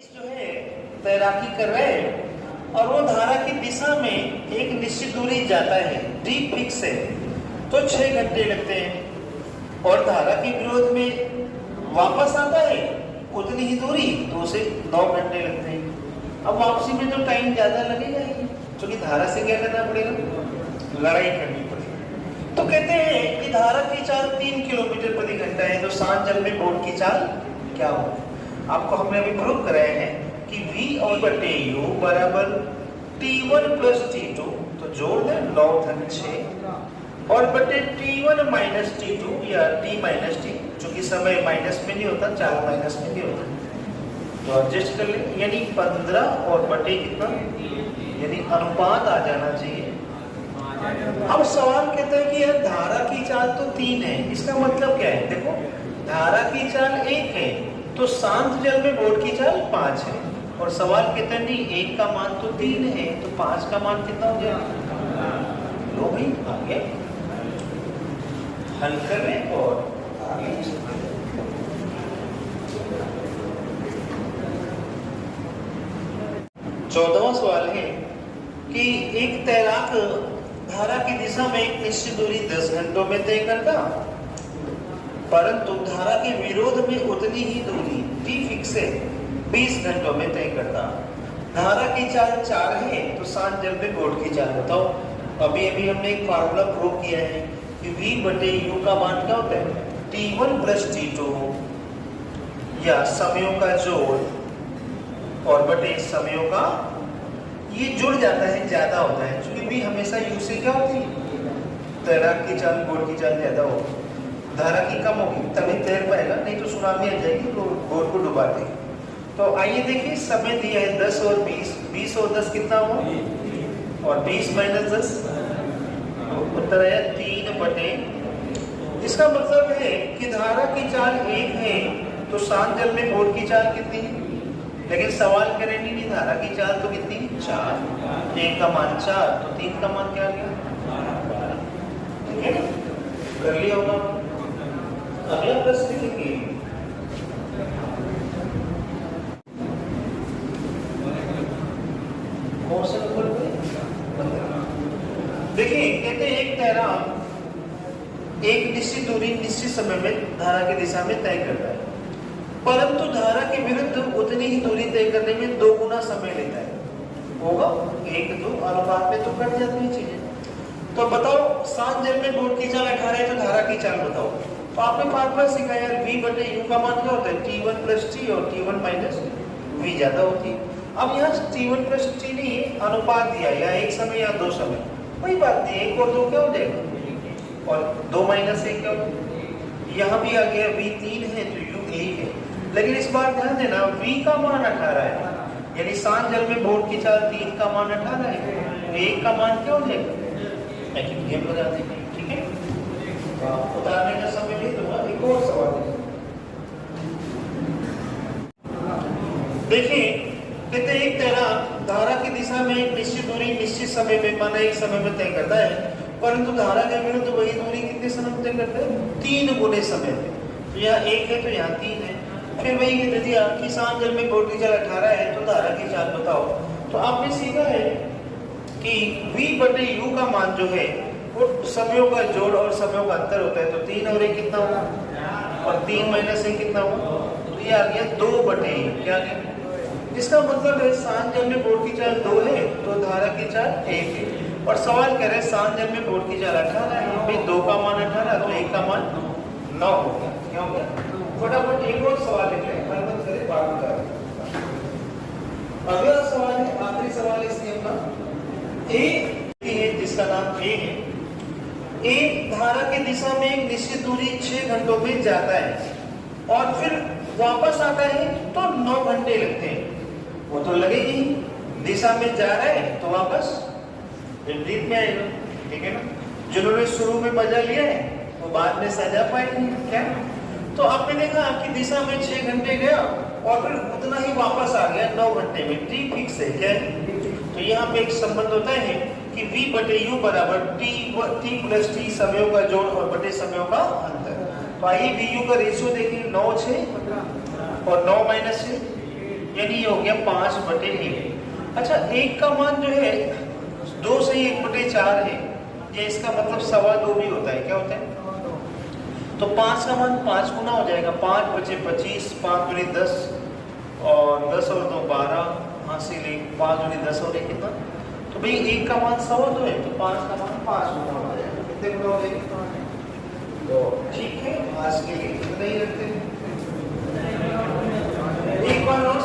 जो है तैराकी कर रहे हैं और वो धारा की दिशा में एक निश्चित दूरी जाता है, डी फिक्स है, तो 6 घंटे लगते हैं। और धारा के विरोध में वापस आता है उतनी ही दूरी, तो उसे 9 घंटे लगते हैं। अब वापसी में तो टाइम ज्यादा लगेगा ही, क्योंकि धारा से क्या करना पड़ेगा, लड़ाई करनी पड़ेगी। तो कहते हैं कि धारा की चाल 3 किलोमीटर प्रति घंटा है, तो शांत जल में बोट की चाल क्या होगी। आपको हमने अभी प्रूव कराया है कि V और बटे U बराबर T1 प्लस T2, तो जोड़ दें 9 धन 6 और बटे T1 माइनस T2 या T माइनस T, चूंकि समय माइनस में नहीं होता, 4 माइनस में नहीं होता, तो एडजस्ट कर लें, यानी 15 और बटे कितना, यानी अनुपात आ जाना चाहिए। अब सवाल कहता है कि यार धारा की चाल तो 3 है, इसका मतलब क्या है। देखो धारा की चाल 1 है, तो शांत जल में बोट की चाल 5 है, और सवाल कहता है नहीं 1 का मान तो 3 है, तो 5 का मान कितना हो जाएगा। लो भाई आगे हल करें और आगे 14वां सवाल है कि एक तैराक धारा की दिशा में एक निश्चित दूरी 10 घंटों में तय करता, परंतु धारा के विरोध में उतनी ही दूरी टी फिक्स है 20 घंटों में तय करता। धारा की चाल 4 है, तो शांत जल में बोट की चाल बताओ। अभी अभी हमने एक फार्मूला प्रूव किया है कि V बटे U का मान क्या होता है, T1 प्लस T2 या समयों का जोड़ और बटे समयों का, ये जुड़ जाता है, ज्यादा होता है, क्योंकि V हमेशा U से क्या होती है, तैराक की चाल बोट की चाल ज्यादा होगी, धारा की कम होगी तभी तैर पाएगा, नहीं तो सुनामी आ जाएगी तो बोट को डुबा देगी। तो आइए देखिए, समय दिया है 10 और 20, 20 और 10 कितना हुआ, और 20 माइनस 10, उत्तर है 3 बटे। इसका मतलब है कि धारा की चाल 1 है, तो शांत जल में बोट की चाल कितनी है, लेकिन सवाल करेंगे नहीं धारा की चाल तो कितनी, 4, 1 का मान 4, तो 3 का मान क्या आ गया, 12। ठीक है ना, कर लिया होगा। अगला प्रश्न लिखेंगे, देखिए कहते हैं एक तैराक एक निश्चित दूरी निश्चित समय में धारा की दिशा में तय करता है, परंतु धारा के विरुद्ध उतनी ही दूरी तय करने में 2 गुना समय लेता है। होगा 1:2 अनुपात में तो कट जाती है चीजें। तो बताओ शांत जल में बोट की चाल 18 है, तो धारा की चाल बताओ। तो आपने फार्मूला सीखा यार, V बटे U का मान क्या होता है, T1 प्लस T और T1 माइनस V ज्यादा होती है। अब यहाँ T1 प्लस T नहीं है, अनुपात दिया या 1 समय या 2 समय, कोई बात नहीं, 1 और 2 क्या हो जाएगा, और 2 माइनस 1 क्या हो जाएगा। यहाँ भी आ गया V 3 है तो U 1 है, लेकिन इस बार ध्यान देना V का मान 18 है, यानी शांत जल में बोट की चाल 3 का मान 18 है, 1 का मान क्या हो जाएगा, गेम बजा देंगे। ठीक है, उतारने का समय नहीं दूंगा। एक और सवाल देखिए, कहते एक तैराक धारा की दिशा में एक निश्चित दूरी निश्चित समय में, माना 1 समय में तय करता है, परंतु धारा के विरुद्ध वही दूरी कितने समय में तय करता है, 3 गुने समय में। तो यहाँ 1 है तो यहाँ 3 है। फिर वही कहते दिया कि शांत जल में बोट की चाल 18 है, तो धारा की चाल बताओ। तो आपने सीखा है कि V बटे U का मान जो है वो समयों का जोड़ और समयों का अंतर होता है, तो 3 और 1 कितना हुआ, और 3 माइनस 1 कितना हुआ, तो ये आ गया 2 बटे। क्या गया, इसका मतलब है शांत जल में बोट की चाल 2 है, तो धारा की चाल 1 है, और सवाल कह रहे हैं शांत जल में बोट की चाल 18 है, भाई 2 का मान 18 तो 1 का मान 9 हो गया। क्या हो गया, फटाफट एक और सवाल लिख लें, हल मत करें, बाद में करें। अगला सवाल है, आखिरी सवाल इस नियम का, ए है जिसका नाम ए है, ए धारा की दिशा में एक निश्चित दूरी 6 घंटों में जाता है और फिर वापस आता है तो 9 घंटे लगते हैं। वो तो लगेगी ही, दिशा में जा रहा है तो वापस विपरीत में आएगा। ठीक है ना, जिन्होंने शुरू में मजा लिया है वो बाद में सजा पाएंगे। क्या, तो आपने देखा आपकी दिशा में 6 घंटे गया और फिर उतना ही वापस आ गया 9 घंटे में, टी फिक्स है। क्या है, तो यहाँ पे एक संबंध होता है कि V बटे U बराबर T प्लस T समयों का जोड़ और बटे समयों का अंतर। तो आइए VU का रेशियो देखिए, 9 6 और 9 माइनस 6 यानी ये हो गया 5/1। अच्छा, 1 का मान जो है 2 से 1/4 है, ये इसका मतलब 2.25 भी होता है। क्या होता है? तो 5 का मान 5 गुना हो जाएगा, 5 बचे 25, 5 दूनी 10 और 10 और 2 12, हासिल 1, 5 दूनी 10 और 1 कितना? तो भाई 1 का मान 2.25 है, तो 5 का मान 5 गुना हो जाएगा। कितने गुना हो जाएगा? तो ठीक है, आज के लिए इतना ही रखते हैं। एक बार और